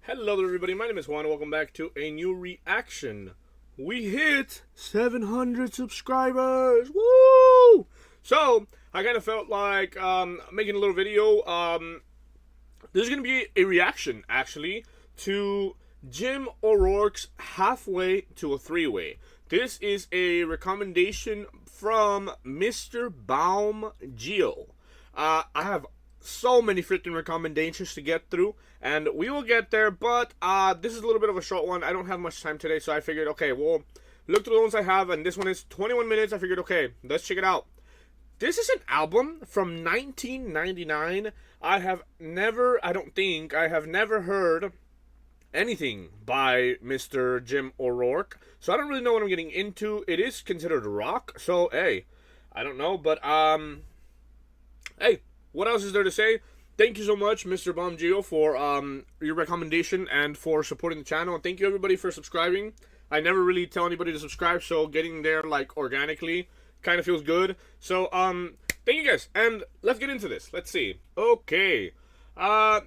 Hello there everybody, my name is Juan, welcome back to a new reaction. We hit 700 subscribers, woo! So, I kind of felt like making a little video. This is going to be a reaction, actually, to Jim O'Rourke's Halfway to a Threeway. This is a recommendation from Mr. Baum Geo. I have so many freaking recommendations to get through, and we will get there, but this is a little bit of a short one. I don't have much time today, so I figured, okay, well, look through the ones I have, and this one is 21 minutes. I figured, okay, let's check it out. This is an album from 1999. I don't think I have never heard anything by Mr. Jim O'Rourke, so I don't really know what I'm getting into. It is considered rock, so hey, I don't know, but hey, what else is there to say? Thank you so much, Mr. Bombgeo, for your recommendation and for supporting the channel. And thank you, everybody, for subscribing. I never really tell anybody to subscribe, so getting there, like, organically kind of feels good. So, thank you, guys. And let's get into this. Let's see. Okay. I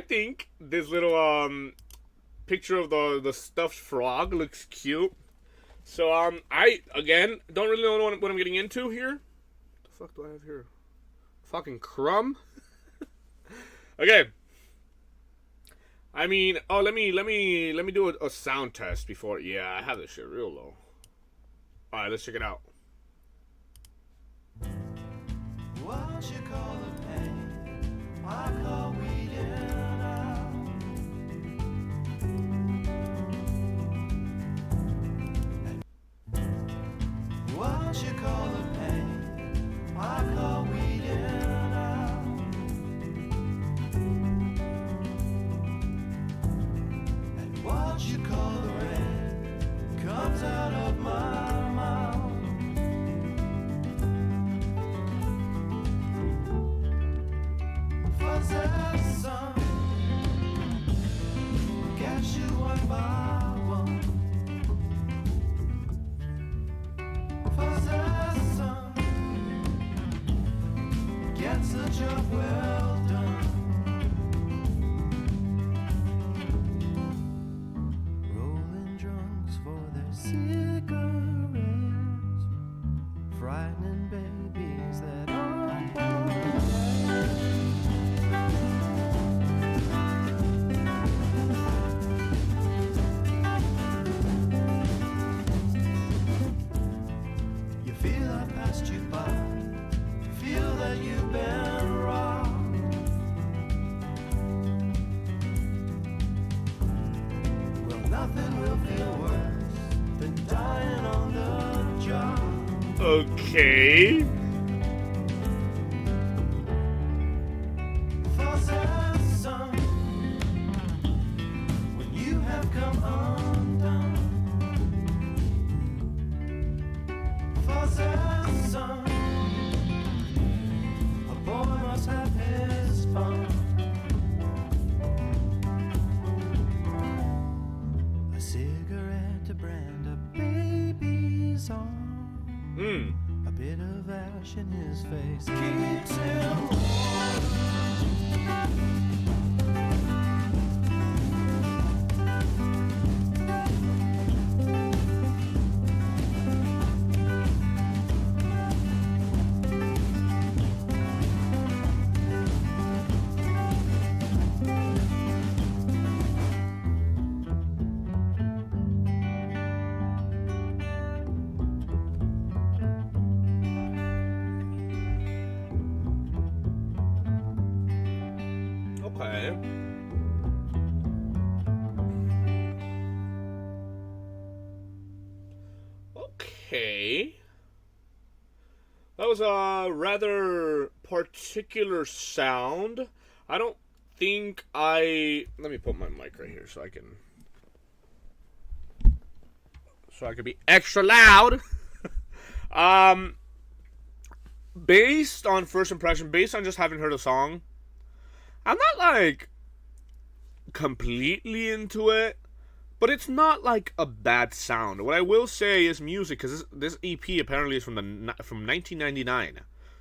think this little picture of the stuffed frog looks cute. So, I, again, don't really know what I'm getting into here. What the fuck do I have here? Fucking crumb. Okay. I mean, oh, let me do a sound test before. Yeah, I have this shit real low. All right, let's check it out. What you call a pain, I call weeding out. What you call a pain, I call weeding out. And what you call the rain comes out of my mouth. Son, get you one by one. Son, gets the job well done. Rolling drunks for their cigarettes, frightening babies that aren't born yet. Feel I passed you by, feel that you've been wrong. Well, nothing will feel worse than dying on the job. Okay. Son, when you have come undone. Son, a boy must have his fun. A cigarette to brand a baby's arm. A bit of ash in his face keeps him warm. Okay. Okay. That was a rather particular sound. I don't think I... Let me put my mic right here so I can be extra loud. Based on first impression, based on just having heard a song, I'm not, like, completely into it, but it's not, like, a bad sound. What I will say is music, because this EP apparently is from 1999.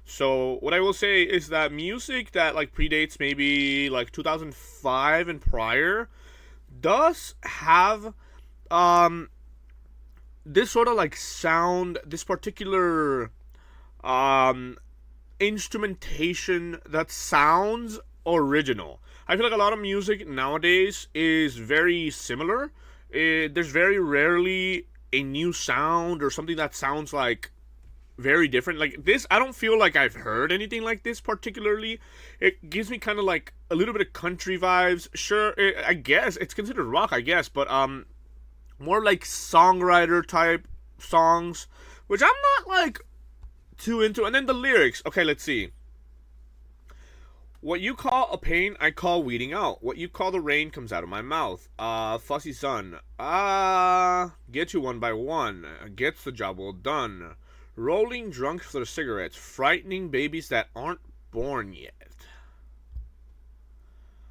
So what I will say is that music that like predates maybe like 2005 and prior does have um this sort of like sound, this particular um instrumentation that sounds original. I feel like a lot of music nowadays is very similar. There's very rarely a new sound or something that sounds like very different. Like this, I don't feel like I've heard anything like this particularly. It gives me kind of like a little bit of country vibes. Sure, I guess it's considered rock, I guess, but more like songwriter type songs, which I'm not like too into. And then the lyrics. Okay, let's see. What you call a pain, I call weeding out. What you call the rain comes out of my mouth. Fussy son. Get you one by one. Gets the job well done. Rolling drunk for the cigarettes. Frightening babies that aren't born yet.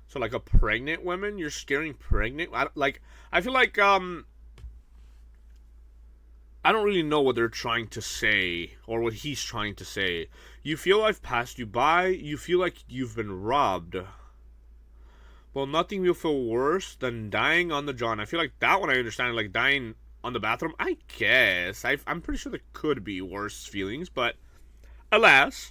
So like a pregnant woman? You're scaring pregnant? I feel like, I don't really know what they're trying to say, or what he's trying to say. You feel I've passed you by, you feel like you've been robbed. Well, nothing will feel worse than dying on the john. I feel like that one I understand, like dying on the bathroom. I guess. I'm pretty sure there could be worse feelings, but alas.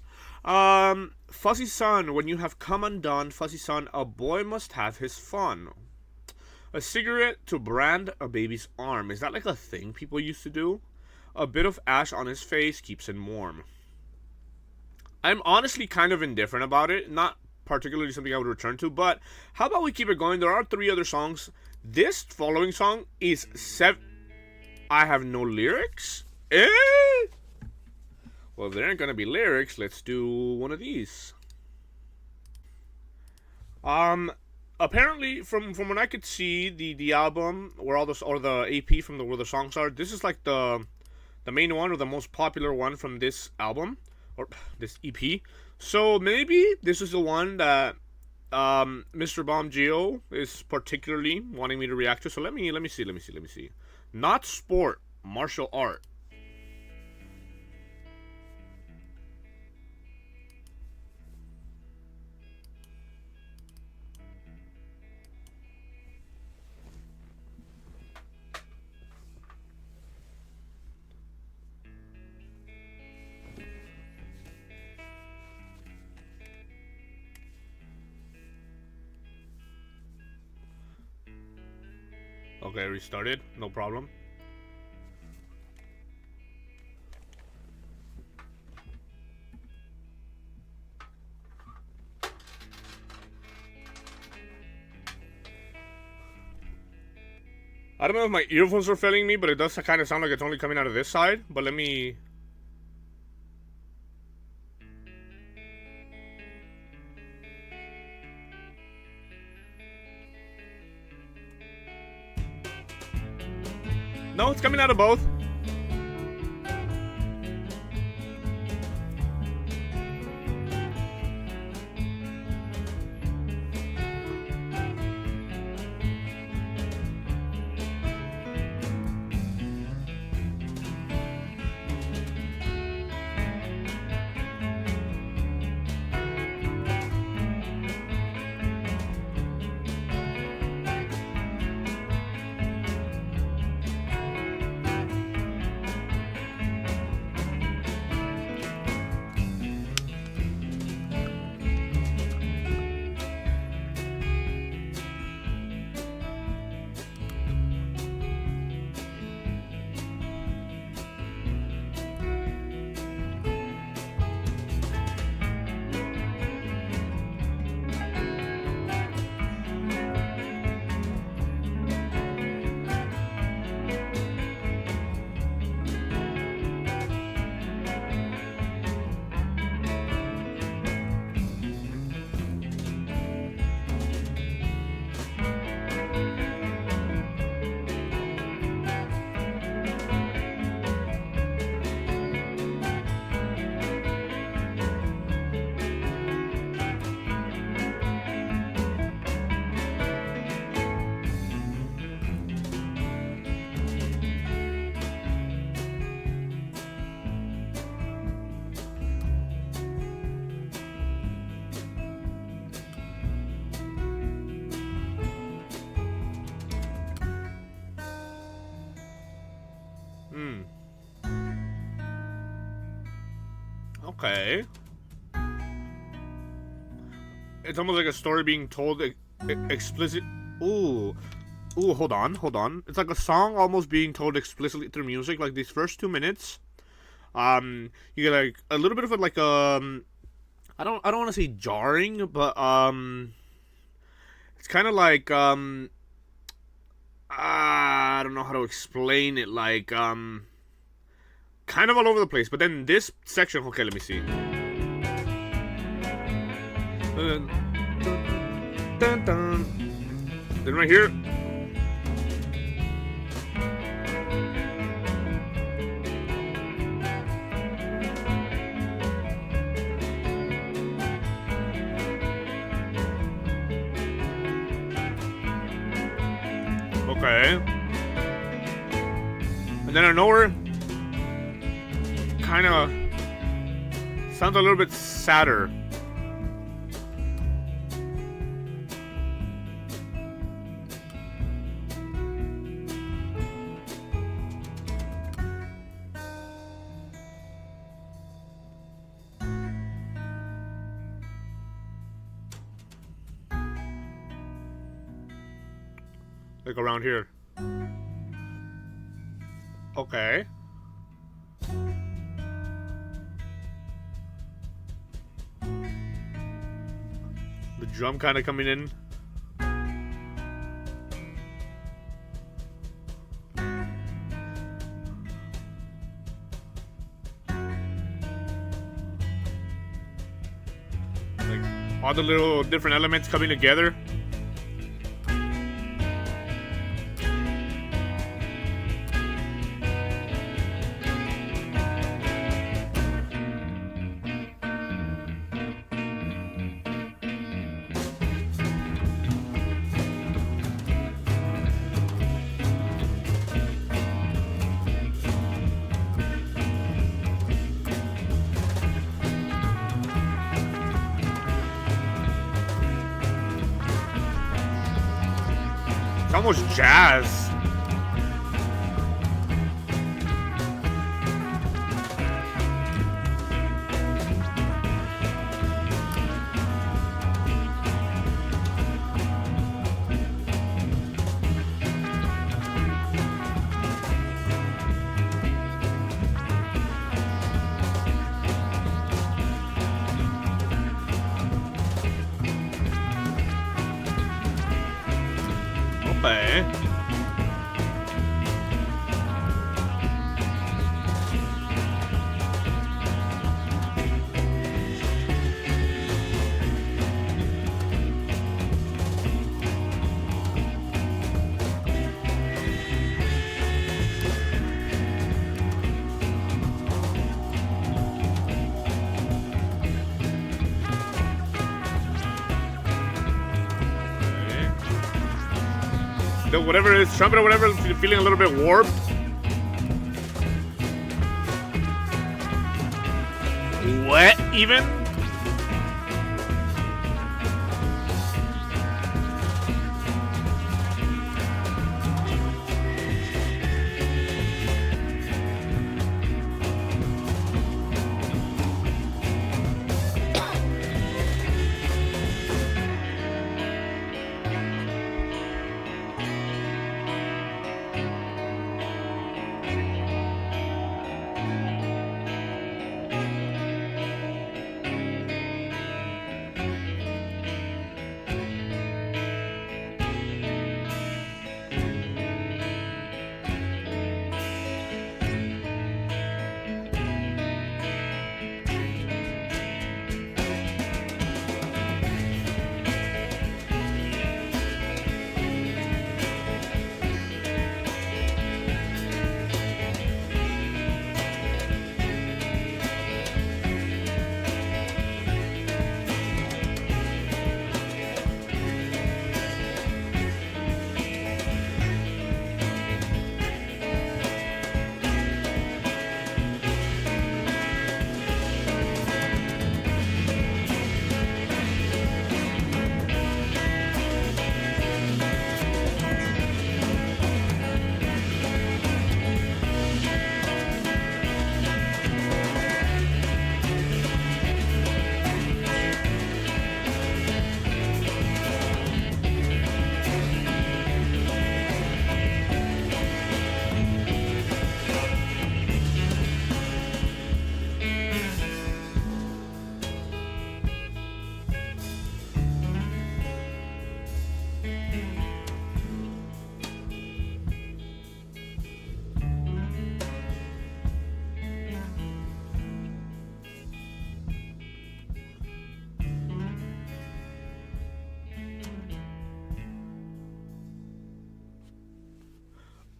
Fuzzy son, when you have come undone, fuzzy son, a boy must have his fun. A cigarette to brand a baby's arm. Is that like a thing people used to do? A bit of ash on his face keeps him warm. I'm honestly kind of indifferent about it. Not particularly something I would return to, but how about we keep it going? There are 3 other songs. This following song is I have no lyrics? Well, if there aren't gonna be lyrics, let's do one of these. Apparently, from what I could see, the album where all this, or the AP from where the songs are, this is like the main one, or the most popular one from this album, or this EP. So maybe this is the one that Mr. Bomb Geo is particularly wanting me to react to. So let me see. Not sport, martial art. Okay, restarted. No problem. I don't know if my earphones are failing me, but it does kind of sound like it's only coming out of this side. But let me... No, it's coming out of both. Okay. It's almost like a story being told explicit. Ooh. Ooh, hold on. It's like a song almost being told explicitly through music. Like these first 2 minutes, you get like a little bit of like I don't want to say jarring, but it's kind of like I don't know how to explain it. Like kind of all over the place. But then this section, okay, let me see. Dun, dun. Then right here. Okay. And then out of nowhere, kind of sounds a little bit sadder. Like around here. Okay. The drum kind of coming in. Like all the little different elements coming together. Almost jazz. Okay. Whatever it is, trumpet or whatever, is feeling a little bit warped. Wet, even.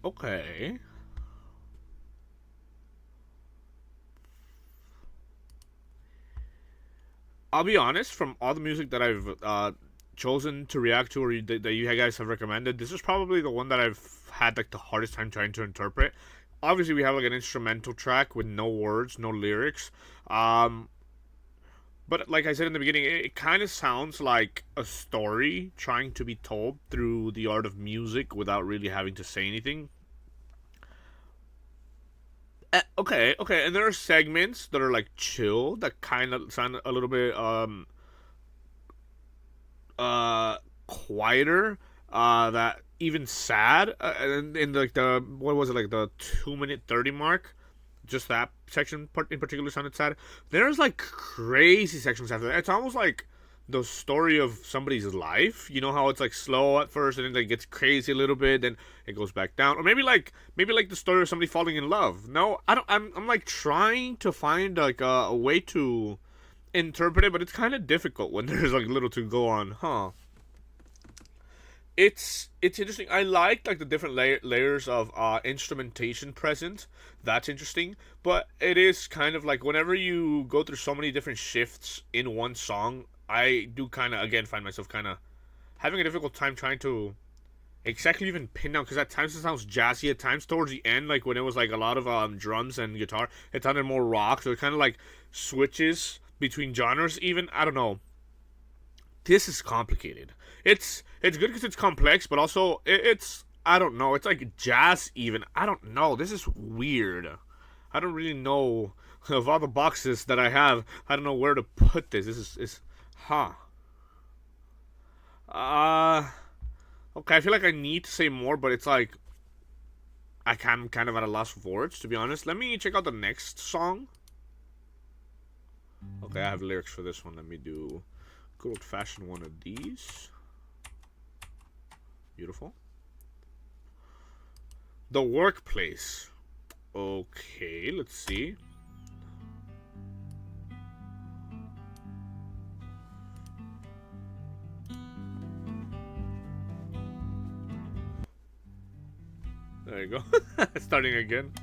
Okay. I'll be honest, from all the music that I've chosen to react to, or that you guys have recommended, this is probably the one that I've had like the hardest time trying to interpret. Obviously, we have like an instrumental track with no words, no lyrics. Um, but like I said in the beginning, it kind of sounds like a story trying to be told through the art of music without really having to say anything. Okay, and there are segments that are like chill that kind of sound a little bit uh quieter, that even sad, in like the what was it, like the 2 minute 30 mark. Just that section in particular sounded sad. There's like crazy sections after that. It's almost like the story of somebody's life. You know how it's like slow at first and then it gets crazy a little bit, then it goes back down. Or maybe like the story of somebody falling in love. No, I don't. I'm like trying to find like a way to interpret it, but it's kind of difficult when there's like little to go on, huh? It's interesting. I like the different layers of instrumentation present. That's interesting, but it is kind of like whenever you go through so many different shifts in one song, I do kind of again find myself kind of having a difficult time trying to exactly even pin down, because at times it sounds jazzy, at times towards the end, like when it was like a lot of drums and guitar, it sounded more rock. So it kind of like switches between genres. Even I don't know, this is complicated. It's good because it's complex, but also it's I don't know. It's like jazz even. I don't know. This is weird. I don't really know of all the boxes that I have. I don't know where to put this. This is huh. Uh okay. I feel like I need to say more, but it's like I'm kind of at a loss for words, to be honest. Let me check out the next song. Okay, I have lyrics for this one. Let me do good old fashioned one of these. Beautiful. The workplace. Okay, let's see. There you go. Starting again.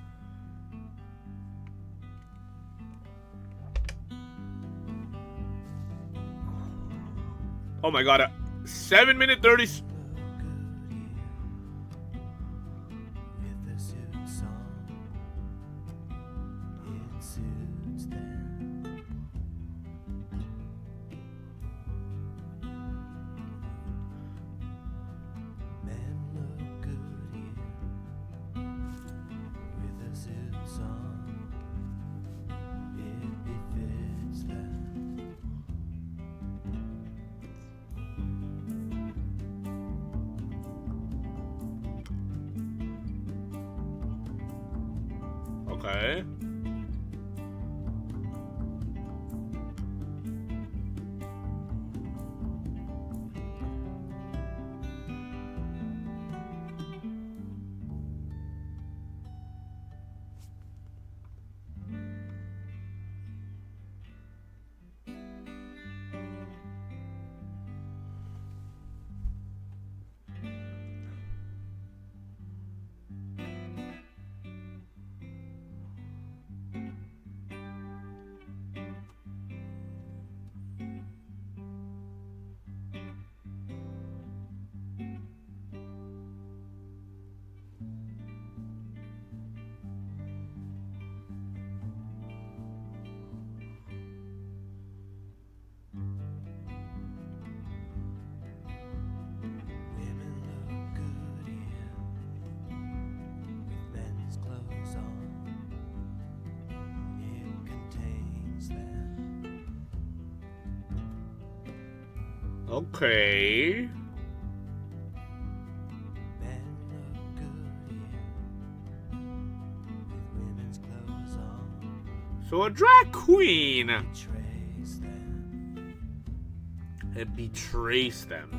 Oh my god, 7 minute 30. With a suit song, it suits them. Men look good here. With a suit song, it befits them. Okay. Women look good here with men's clothes on. It contains them. Okay. Men look good here with women's clothes on. So a drag queen. Betrays them. It betrays them.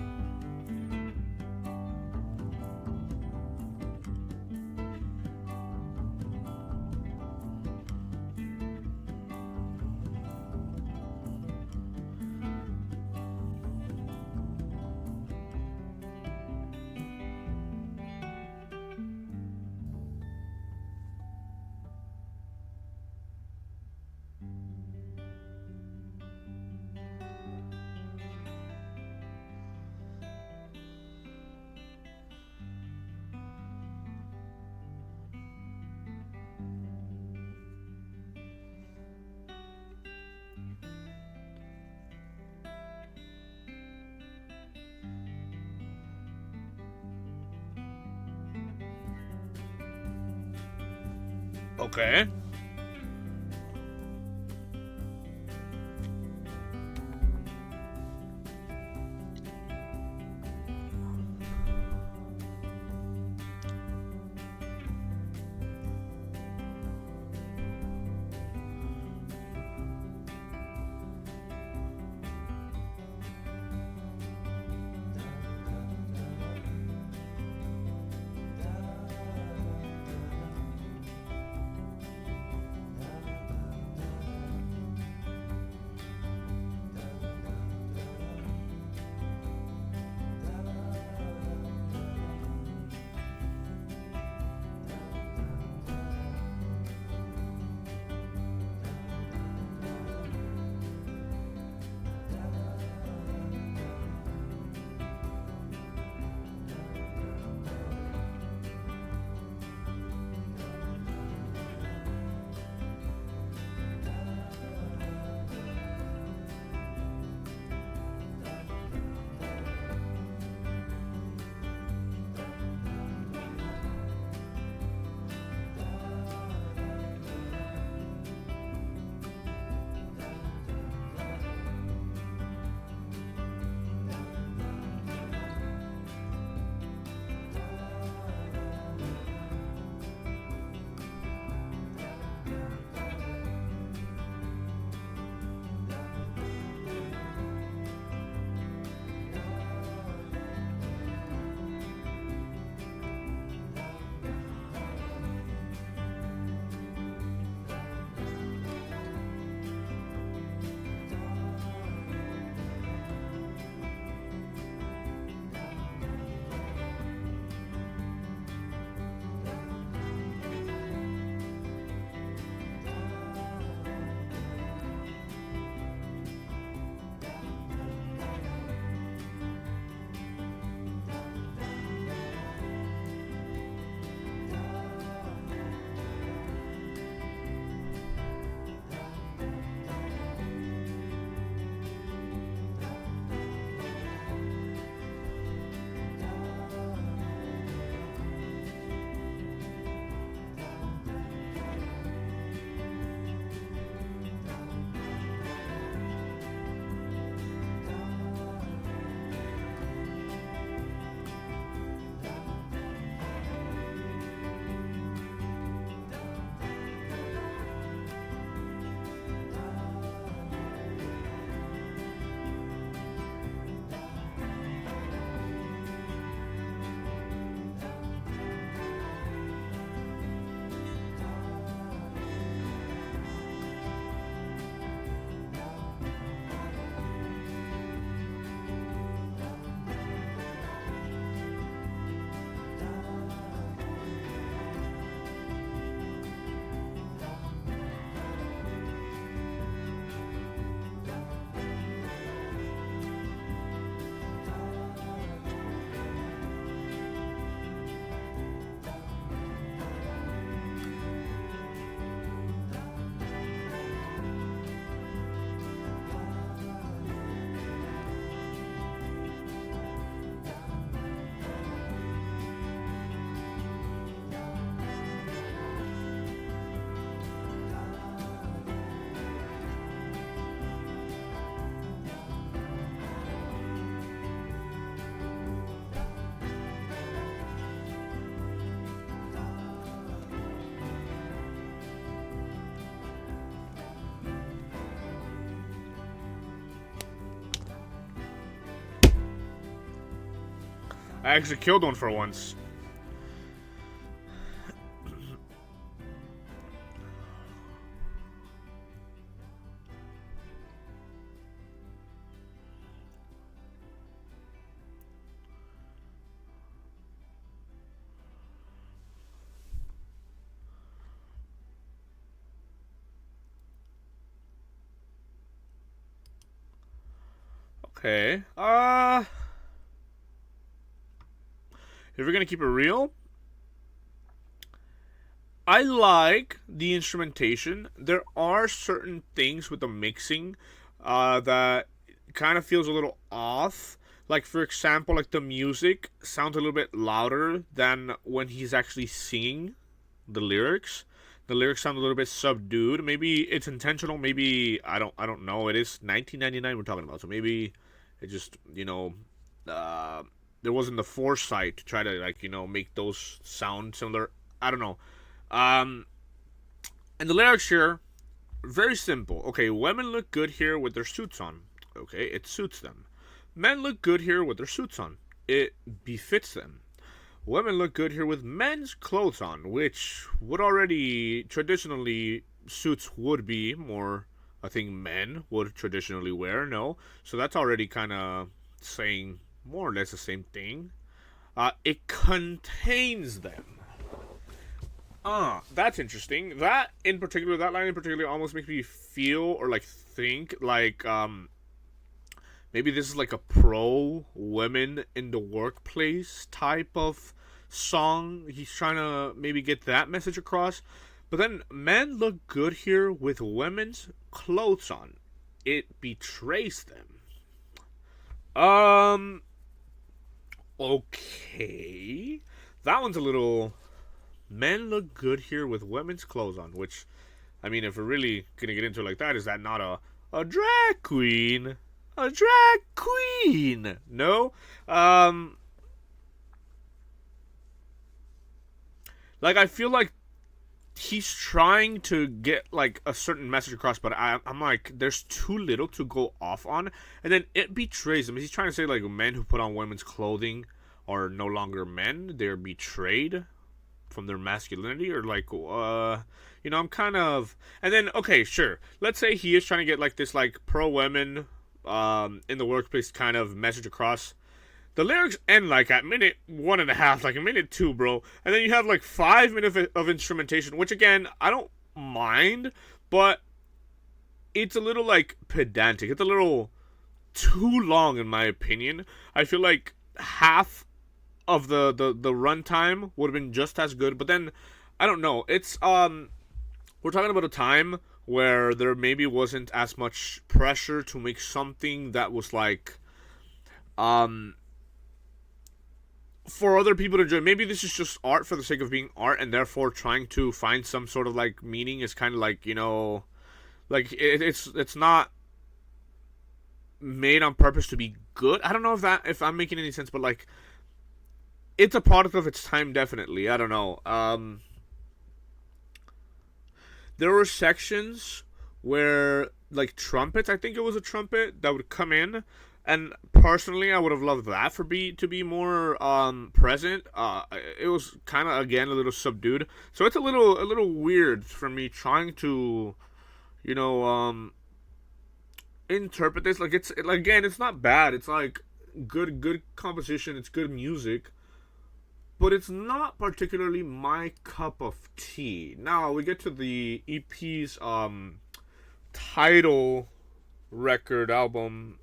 Okay. I actually killed one for once. Okay. If we're gonna keep it real, I like the instrumentation. There are certain things with the mixing that kind of feels a little off. Like, for example, like the music sounds a little bit louder than when he's actually singing the lyrics. the lyrics sound a little bit subdued. Maybe it's intentional. Maybe I don't know. It is 1999 we're talking about, so maybe it just there wasn't the foresight to try to like make those sound similar. I don't know. Um, and the lyrics here very simple. Okay, women look good here with their suits on. Okay, it suits them. Men look good here with their suits on. It befits them. Women look good here with men's clothes on, which would already traditionally suits would be more I think men would traditionally wear, no? So that's already kind of saying more or less the same thing. It contains them. That's interesting. That in particular, that line in particular almost makes me feel or like think like maybe this is like a pro women in the workplace type of song. He's trying to maybe get that message across. But then men look good here with women's clothes on. It betrays them. Okay. That one's a little men look good here with women's clothes on, which I mean if we're really gonna get into it like that, is that not a drag queen? A drag queen. No? Like I feel like he's trying to get like a certain message across, but I'm like, there's too little to go off on, and then it betrays him. He's trying to say like men who put on women's clothing are no longer men; they're betrayed from their masculinity, or like, I'm kind of, and then okay, sure, let's say he is trying to get like this like pro women, in the workplace kind of message across. The lyrics end like at minute 1.5, like a minute 2, bro. And then you have like 5 minutes of instrumentation, which again, I don't mind, but it's a little like pedantic. It's a little too long in my opinion. I feel like half of the runtime would have been just as good, but then I don't know. It's we're talking about a time where there maybe wasn't as much pressure to make something that was like for other people to enjoy. Maybe this is just art for the sake of being art, and therefore trying to find some sort of like meaning is kind of like like it's not made on purpose to be good. I don't know if I'm making any sense, but like it's a product of its time, definitely. I don't know. There were sections where like trumpets, I think it was a trumpet that would come in. And personally, I would have loved that to be more present. It was kind of again a little subdued, so it's a little weird for me trying to, interpret this. Like again, it's not bad. It's like good composition. It's good music, but it's not particularly my cup of tea. Now we get to the EP's title record album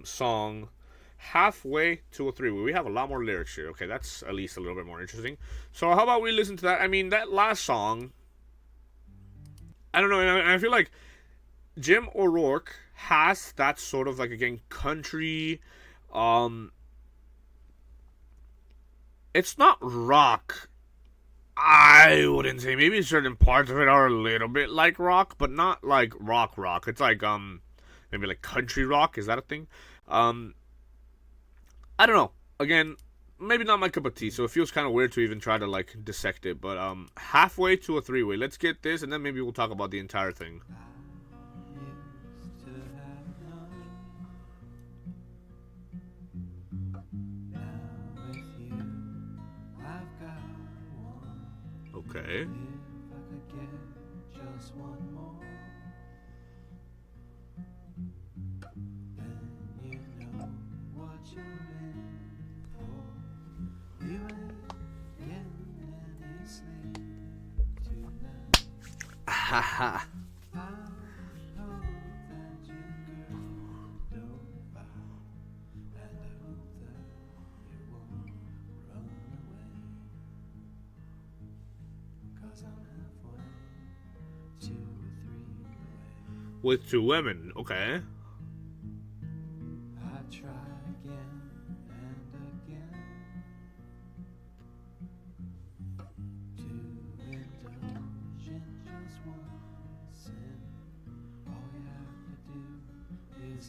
song, Halfway to a Threeway. We have a lot more lyrics here. Okay, that's at least a little bit more interesting. So how about we listen to that? I mean, that last song, I don't know, and I feel like Jim O'Rourke has that sort of like, again, country, it's not rock. I wouldn't say. Maybe certain parts of it are a little bit like rock, but not like rock. It's like maybe like country rock. Is that a thing? I don't know. Again, maybe not my cup of tea, so it feels kind of weird to even try to like dissect it. But Halfway to a Threeway. Let's get this, and then maybe we'll talk about the entire thing. Okay. Haha. With two women, okay. I try again and again to indulge in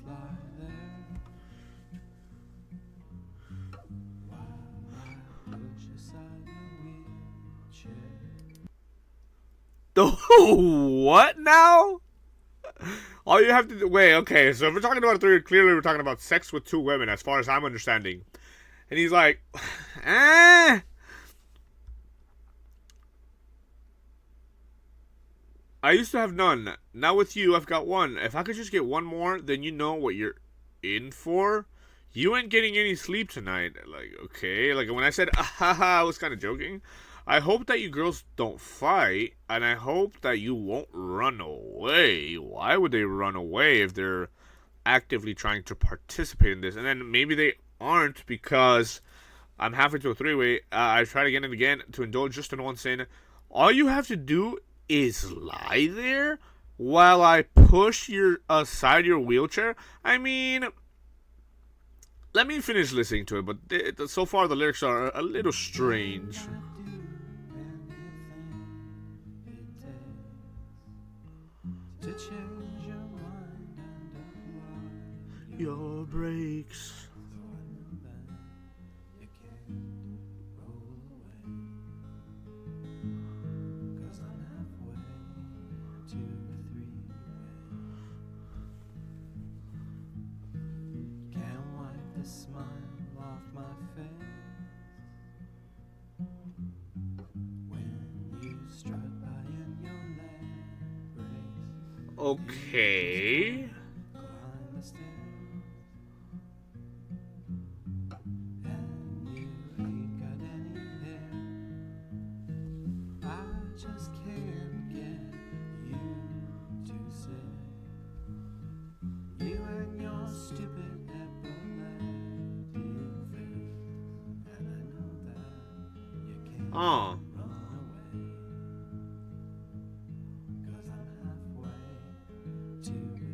just lie there while I push aside your wheelchair. What now? All you have to do. Wait, okay, so if we're talking about a three, clearly we're talking about sex with two women, as far as I'm understanding. And he's like, I used to have none. Now with you, I've got one. If I could just get one more, then you know what you're in for. You ain't getting any sleep tonight. Like, okay. Like, when I said, I was kind of joking. I hope that you girls don't fight, and I hope that you won't run away. Why would they run away if they're actively trying to participate in this? And then maybe they aren't because I'm halfway to a three-way. I tried again and again to indulge just in one sin. All you have to do is lie there while I push aside your wheelchair. I mean, let me finish listening to it, but so far the lyrics are a little strange. To change your mind and apply Your brakes. you can't roll away. 'Cause I'm halfway to a three-way. Can't wipe the smile off my face when you strut by in your leg brace. Okay. Climb the stairs, and you ain't got any hair. I just can't get you to say you and your stupid epileptic face. And I know that you can't Oh. run away, 'cause I'm halfway to a three-way.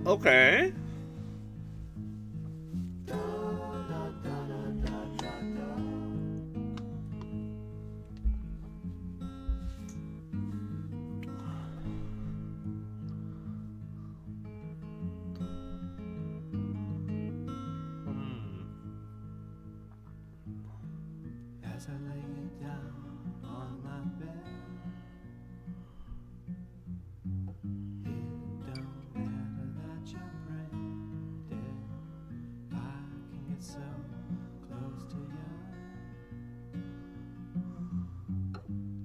Okay. As I lay it down on my bed, it don't matter that you're brain dead. I can get so close to you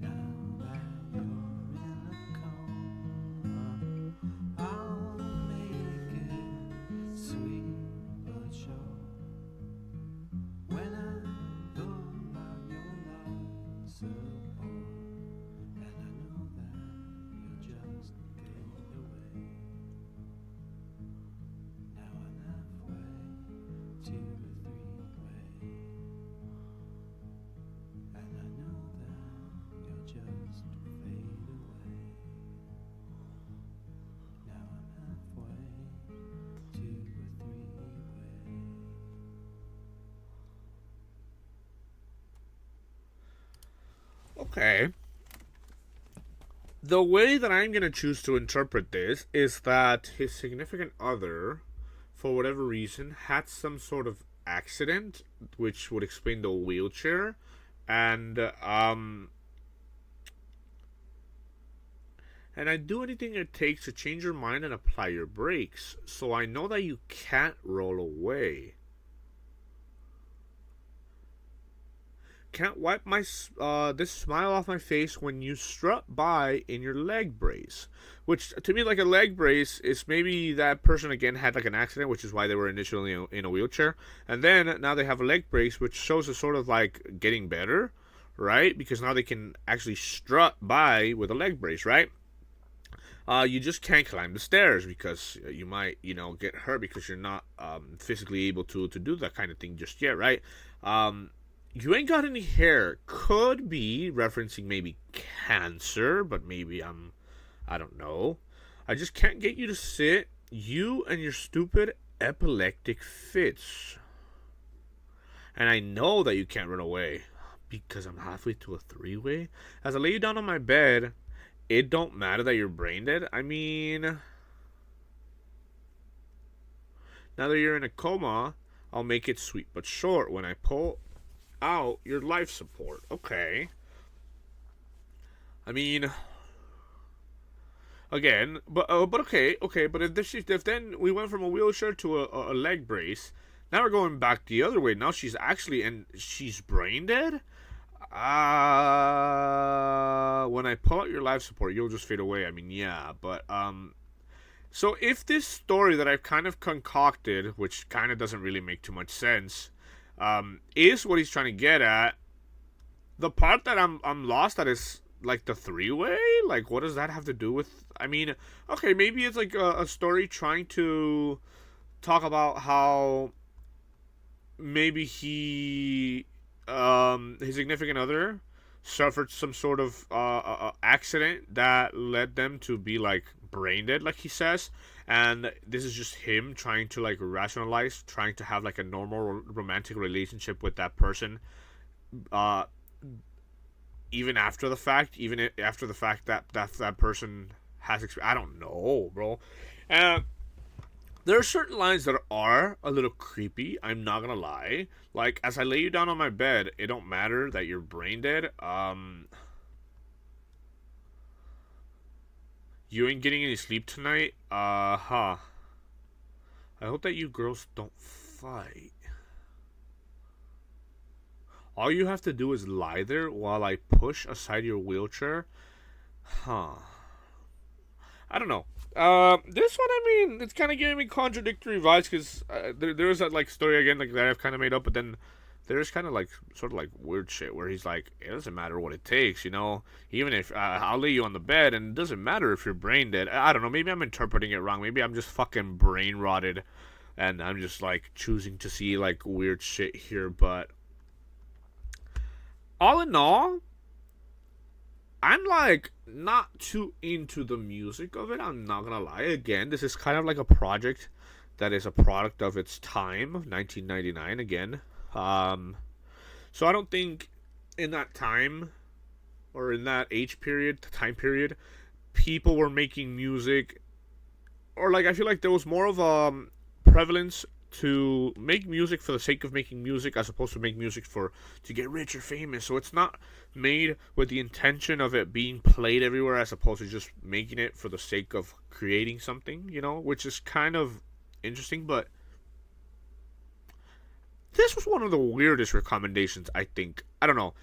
now that you're in a coma. I'll make it sweet but sure when I pull out your life support. And I know that you'll just fade away. Now I'm halfway to a three-way. And I know that you'll just fade away. Now I'm halfway to a three-way. Okay. The way that I'm going to choose to interpret this is that his significant other, for whatever reason, had some sort of accident, which would explain the wheelchair, and I'd do anything it takes to change your mind and apply your brakes, so I know that you can't roll away. Can't wipe this smile off my face when you strut by in your leg brace. Which, to me, like a leg brace is maybe that person, again, had like an accident, which is why they were initially in a wheelchair. And then, now they have a leg brace, which shows a sort of like getting better, right? Because now they can actually strut by with a leg brace, right? You just can't climb the stairs because you might, get hurt because you're not physically able to do that kind of thing just yet, right? You ain't got any hair. Could be referencing maybe cancer, but maybe I don't know. I just can't get you to sit. You and your stupid epileptic fits. And I know that you can't run away because I'm halfway to a three-way. As I lay you down on my bed, it don't matter that you're brain dead. I mean, now that you're in a coma, I'll make it sweet but short when I pull out your life support. Okay. I mean, again, but okay. But if then we went from a wheelchair to a leg brace, now we're going back the other way. Now she's brain dead. When I pull out your life support, you'll just fade away. I mean, yeah, but so if this story that I've kind of concocted, which kind of doesn't really make too much sense, is what he's trying to get at, the part that I'm lost at is like the three-way. Like, what does that have to do with? I mean, okay, maybe it's like a story trying to talk about how maybe his significant other suffered some sort of accident that led them to be like brain dead, like he says, and this is just him trying to like rationalize, trying to have like a normal romantic relationship with that person, even after the fact, that person has I don't know, bro. There are certain lines that are a little creepy, I'm not gonna lie. Like, as I lay you down on my bed, it don't matter that you're brain dead. You ain't getting any sleep tonight? I hope that you girls don't fight. All you have to do is lie there while I push aside your wheelchair? I don't know. This one, I mean, it's kind of giving me contradictory vibes because there is that like story again like that I've kind of made up, but then there's kind of like sort of like weird shit where he's like, it doesn't matter what it takes, even if I'll lay you on the bed and it doesn't matter if you're brain dead. I don't know, maybe I'm interpreting it wrong, maybe I'm just fucking brain rotted and I'm just like choosing to see like weird shit here, but all in all, I'm like not too into the music of it, I'm not gonna lie. Again, this is kind of like a project that is a product of its time, 1999 again. So I don't think in that time or in that time period, people were making music, or like I feel like there was more of a prevalence to make music for the sake of making music as opposed to make music to get rich or famous. So it's not made with the intention of it being played everywhere as opposed to just making it for the sake of creating something, which is kind of interesting. But this was one of the weirdest recommendations, I think. I don't know.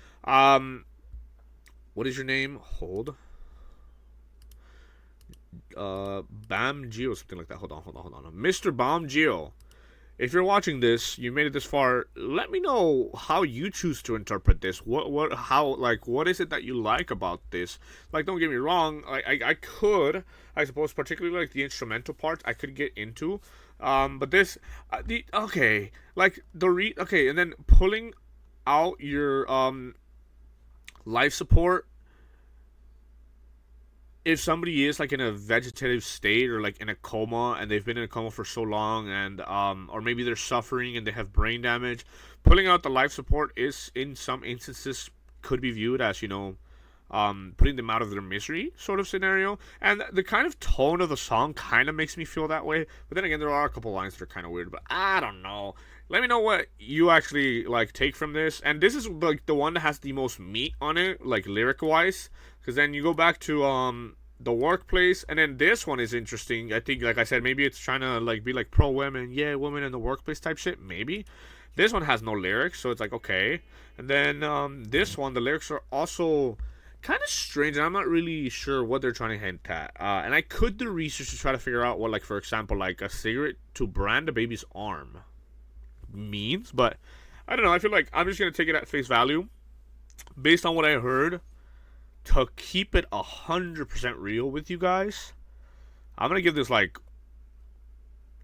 What is your name? Hold. Bam Geo, something like that. Hold on. Mr. Bam Geo. If you're watching this, you made it this far, let me know how you choose to interpret this. What is it that you like about this? Like, don't get me wrong, I suppose, particularly like the instrumental parts, I could get into. But this, and then pulling out your, life support, if somebody is like in a vegetative state or like in a coma and they've been in a coma for so long and or maybe they're suffering and they have brain damage, pulling out the life support is in some instances could be viewed as putting them out of their misery sort of scenario. And the kind of tone of the song kind of makes me feel that way, but then again there are a couple lines that are kind of weird, but I don't know. Let me know what you actually like take from this. And this is like the one that has the most meat on it, like lyric wise, because then you go back to the workplace, and then this one is interesting. I think, like I said, maybe it's trying to like be like pro women, yeah, women in the workplace type shit. Maybe this one has no lyrics, so it's like okay. And then this one, the lyrics are also kind of strange, and I'm not really sure what they're trying to hint at. And I could do research to try to figure out what, like, for example, like a cigarette to brand a baby's arm means, but I don't know. I feel like I'm just gonna take it at face value based on what I heard. To keep it 100% real with you guys, I'm gonna give this like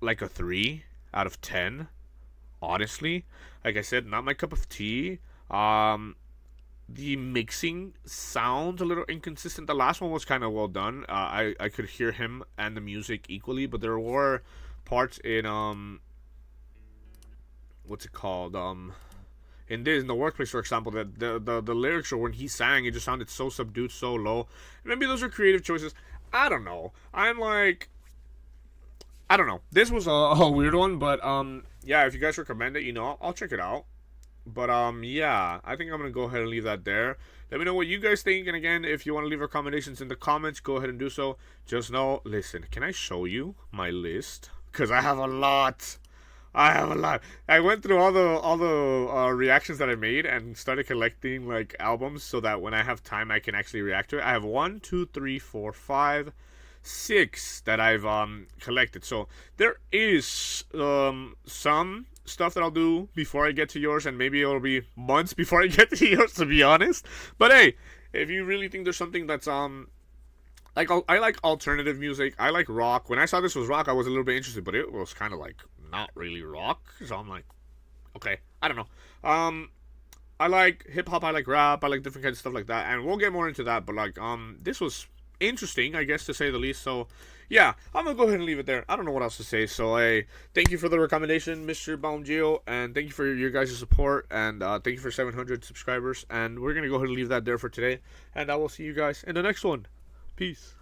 a 3 out of 10. Honestly, like I said, not my cup of tea. The mixing sounds a little inconsistent. The last one was kind of well done. I could hear him and the music equally, but there were parts in what's it called, in the workplace, for example, that the lyrics, or when he sang, it just sounded so subdued, so low. Maybe those are creative choices. I don't know. I don't know. This was a weird one, but yeah, if you guys recommend it, I'll check it out. But yeah, I think I'm gonna go ahead and leave that there. Let me know what you guys think, and again, if you want to leave recommendations in the comments, go ahead and do so. Just know, listen, can I show you my list? Because I have a lot. I went through all the reactions that I made and started collecting like albums so that when I have time I can actually react to it. I have 1, 2, 3, 4, 5, 6 that I've collected. So there is some stuff that I'll do before I get to yours, and maybe it'll be months before I get to yours, to be honest. But hey, if you really think there's something that's like, I like alternative music, I like rock. When I saw this was rock, I was a little bit interested, but it was kind of like not really rock, so I'm like, okay, I don't know. I like hip hop, I like rap, I like different kinds of stuff like that, and we'll get more into that. But like, this was interesting, I guess, to say the least. So yeah, I'm gonna go ahead and leave it there. I don't know what else to say. So hey, thank you for the recommendation, Mr. Baumgio, and thank you for your guys' support, and thank you for 700 subscribers. And we're gonna go ahead and leave that there for today, and I will see you guys in the next one. Peace.